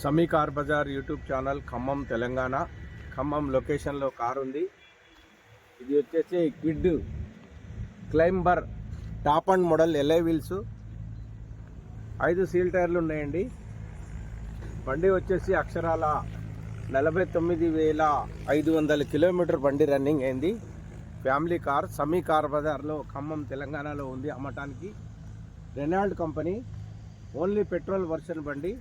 సమీ car bazaar YouTube channel Khammam Telangana. Khammam లొకేషన్లో car ఉంది. ఇది వచ్చేసి Kwid Climber top end model alloy wheels, 5 seal టైర్లు ఉన్నాయండి. బండి వచ్చేసి అక్షరాల 49,500 కిలోమీటర్ బండి రన్నింగ్ అయింది. Family car. సమీ కార్ బజార్లో ఖమ్మం తెలంగాణలో ఉంది అమ్మటానికి. Renault company, only petrol version బండి,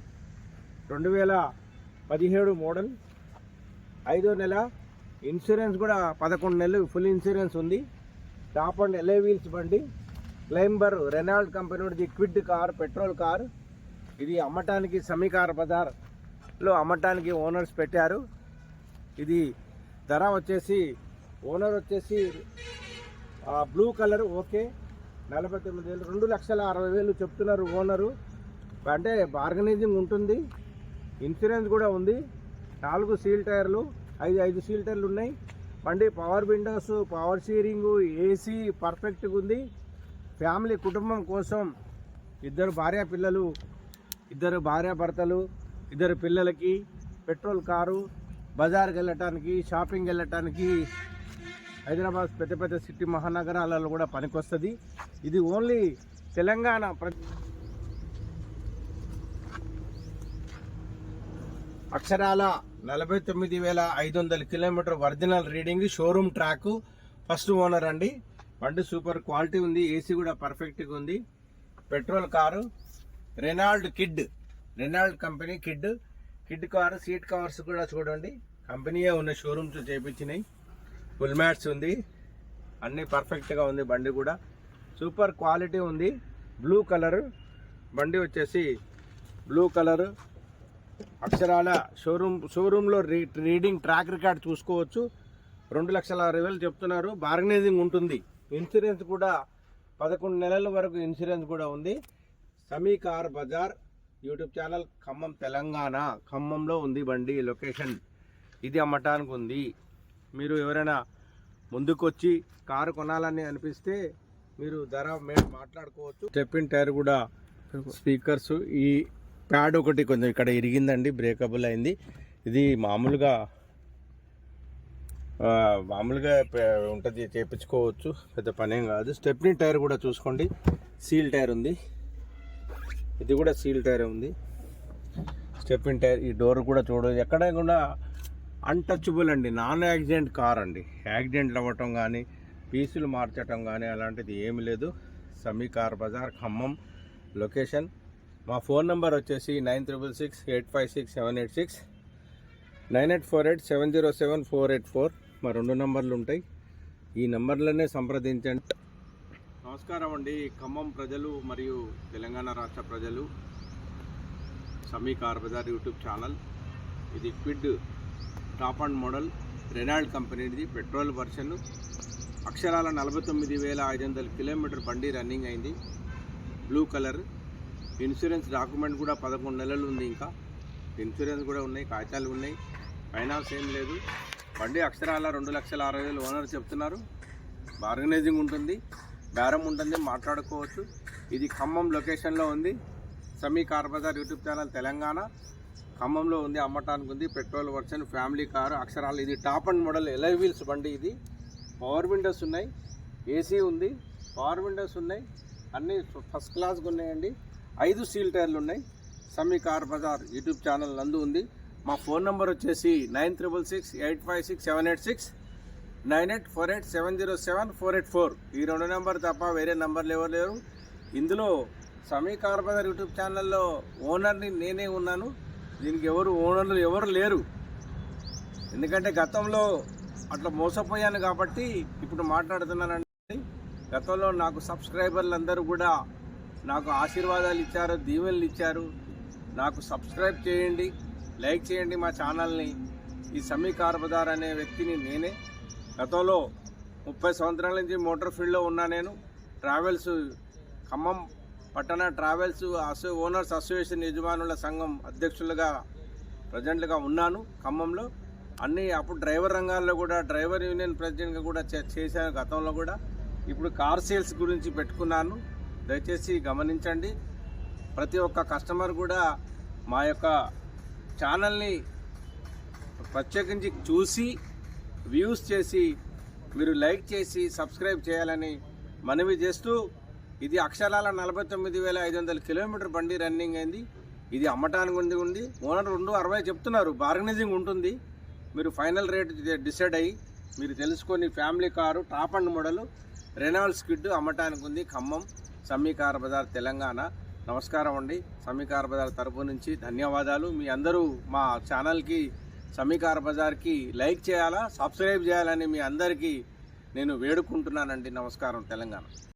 2017 మోడల్, 5వ నెల. ఇన్సూరెన్స్ కూడా 11 నెలలు ఫుల్ ఇన్సూరెన్స్ ఉంది. టాప్ అండ్ ఎల్ఐ వీల్స్ బండి, Climber, Renault company Kwid car, petrol car. ఇది అమ్మటానికి సమీ కార్ బజార్లో అమ్మటానికి ఓనర్స్ పెట్టారు. ఇది ధర వచ్చేసి ఓనర్ వచ్చేసి బ్లూ కలర్, ఓకే, 49,000, 2,60,60,000 చెప్తున్నారు ఓనరు. అంటే బార్గనైజింగ్ ఉంటుంది. ఇన్సూరెన్స్ కూడా ఉంది. 4 సీల్ టైర్లు, 5 సీల్ టైర్లు ఉన్నాయి. బండి power Windows, power steering, AC పర్ఫెక్ట్గా ఉంది. ఫ్యామిలీ కుటుంబం కోసం, 2 భార్యాపిల్లలు, 2 భార్యాభర్తలు, 2 పిల్లలకి పెట్రోల్ కారు, బజార్కి వెళ్ళటానికి, షాపింగ్ వెళ్ళటానికి, హైదరాబాద్ పెద్ద పెద్ద సిటీ మహానగరాలలో కూడా పనికొస్తుంది. ఇది ఓన్లీ తెలంగాణ. అక్షరాల 49,500 kilometre original reading, showroom track, first owner అండి. బండి సూపర్ క్వాలిటీ ఉంది. ఏసీ కూడా పర్ఫెక్ట్గా ఉంది. Petrol car, Renault company Kwid car. Seat covers కూడా చూడండి, కంపెనీయే ఉన్న షోరూమ్స్ చేయించినాయి. ఫుల్ మ్యాట్స్ ఉంది. అన్నీ పర్ఫెక్ట్గా ఉంది. బండి కూడా సూపర్ క్వాలిటీ ఉంది. బ్లూ కలర్ బండి వచ్చేసి బ్లూ కలర్. అక్షరాల షోరూంలో రీడింగ్ ట్రాక్ రికార్డ్ చూసుకోవచ్చు. 2,60,000 చెప్తున్నారు. బార్గనైజింగ్ ఉంటుంది. ఇన్సూరెన్స్ కూడా 11 నెలల వరకు ఇన్సూరెన్స్ కూడా ఉంది. Sami car bazaar YouTube channel, Khammam Telangana. ఖమ్మంలో ఉంది బండి లొకేషన్. ఇది అమ్మటానికి ఉంది. మీరు ఎవరైనా ముందుకొచ్చి కారు కొనాలని అనిపిస్తే మీరు ధర మాట్లాడుకోవచ్చు. స్టెప్పిన్ టైర్ కూడా, స్పీకర్స్, ఈ ప్యాడ్ ఒకటి కొంచెం ఇక్కడ ఇరిగిందండి, బ్రేకబుల్ అయింది. ఇది మామూలుగా ఉంటుంది, చేయించుకోవచ్చు, పెద్ద పనేం కాదు. స్టెప్నీ టైర్ కూడా చూసుకోండి, సీల్ టైర్ ఉంది. ఇది కూడా సీల్ టైర్ ఉంది. Stepney tyre. ఈ డోర్ కూడా చూడండి, ఎక్కడ కూడా అన్టచబుల్ అండి. నాన్ యాక్సిడెంట్ కార్ అండి. యాక్సిడెంట్లు అవ్వటం కానీ, పీసులు మార్చటం కానీ అలాంటిది ఏమి లేదు. సమీ కార్ బజార్, ఖమ్మం లొకేషన్. మా ఫోన్ నెంబర్ వచ్చేసి 9666856786, 9848707484. మా 2 నంబర్లు ఉంటాయి. ఈ నెంబర్లనే సంప్రదించండి. నమస్కారం అండి ఖమ్మం ప్రజలు మరియు తెలంగాణ రాష్ట్ర ప్రజలు. Sami car bazaar YouTube channel. ఇది Kwid top end model, Renault కంపెనీది, పెట్రోల్ వర్షన్. అక్షరాల 49,500 కిలోమీటర్ బండి రన్నింగ్ అయింది. Blue colour. ఇన్సూరెన్స్ డాక్యుమెంట్ కూడా 11 నెలలు ఉంది. ఇంకా ఇన్సూరెన్స్ కూడా ఉన్నాయి, కాగితాలు ఉన్నాయి, ఫైనాన్స్ ఏం లేదు. బండి అక్షరాల 2,60,000 ఓనర్ చెప్తున్నారు. బార్గనైజింగ్ ఉంటుంది, బేరం ఉంటుంది, మాట్లాడుకోవచ్చు. ఇది ఖమ్మం లొకేషన్లో ఉంది. Sami car bazaar YouTube channel Telangana, ఖమ్మంలో ఉంది, అమ్మటానికి ఉంది. Petrol version, family car. అక్షరాలు ఇది top end model alloy wheels బండి. ఇది పవర్ విండోస్ ఉన్నాయి, ఏసీ ఉంది, పవర్ విండోస్ ఉన్నాయి, అన్నీ ఫస్ట్ క్లాస్గా ఉన్నాయండి. 5 సీల్ టైర్లు ఉన్నాయి. Sami car bazaar YouTube channel నందు ఉంది. మా ఫోన్ నెంబర్ వచ్చేసి 9666856786, 9848707484. ఈ 2 నెంబర్ తప్ప వేరే నెంబర్లు ఎవరు లేరు. ఇందులో సమీ కార్ బజార్ యూట్యూబ్ ఛానల్లో ఓనర్ని నేనే ఉన్నాను. దీనికి ఓనర్లు ఎవరు లేరు. ఎందుకంటే గతంలో అట్లా మోసపోయాను కాబట్టి ఇప్పుడు మాట్లాడుతున్నానండి. గతంలో నాకు సబ్స్క్రైబర్లు అందరూ కూడా నాకు ఆశీర్వాదాలు ఇచ్చారు, దీవెనలు ఇచ్చారు. నాకు సబ్స్క్రైబ్ చేయండి, లైక్ చేయండి మా ఛానల్ని. ఈ సమీ కార్ బజార్ అనే వ్యక్తిని నేనే. గతంలో 30 సంవత్సరాల నుంచి మోటార్ ఫీల్డ్లో ఉన్నా. నేను ట్రావెల్స్, ఖమ్మం పట్టణ ట్రావెల్స్ ఓనర్స్ అసోసియేషన్ యజమానుల సంఘం అధ్యక్షులుగా ప్రజెంట్గా ఉన్నాను ఖమ్మంలో. అప్పుడు డ్రైవర్ రంగాల్లో కూడా డ్రైవర్ యూనియన్ ప్రెసిడెంట్గా కూడా చేశాను గతంలో కూడా. ఇప్పుడు కార్ సేల్స్ గురించి పెట్టుకున్నాను. దయచేసి గమనించండి. ప్రతి ఒక్క కస్టమర్ కూడా మా యొక్క ఛానల్ని ప్రత్యేకించి చూసి వ్యూస్ చేసి మీరు లైక్ చేసి సబ్స్క్రైబ్ చేయాలని మనవి చేస్తూ, ఇది అక్షరాల 49,500 కిలోమీటర్ బండి రన్నింగ్ అయింది. ఇది అమ్మటానికి ఉంది. ఓనర్ 260 చెప్తున్నారు. బార్గనైజింగ్ ఉంటుంది. మీరు ఫైనల్ రేట్ డిసైడ్ అయ్యి మీరు తెలుసుకొని family car top end model Renault Kwid అమ్మటానికి ఉంది. Khammam Sami car bazaar Telangana. నమస్కారం అండి. సమ్మీ కార్ బజార్ తరపు నుంచి ధన్యవాదాలు. మీ అందరూ మా ఛానల్కి సమ్మీ కార్ బజార్కి లైక్ చేయాలా, సబ్స్క్రైబ్ చేయాలని మీ అందరికీ నేను వేడుకుంటున్నానండి. నమస్కారం తెలంగాణ.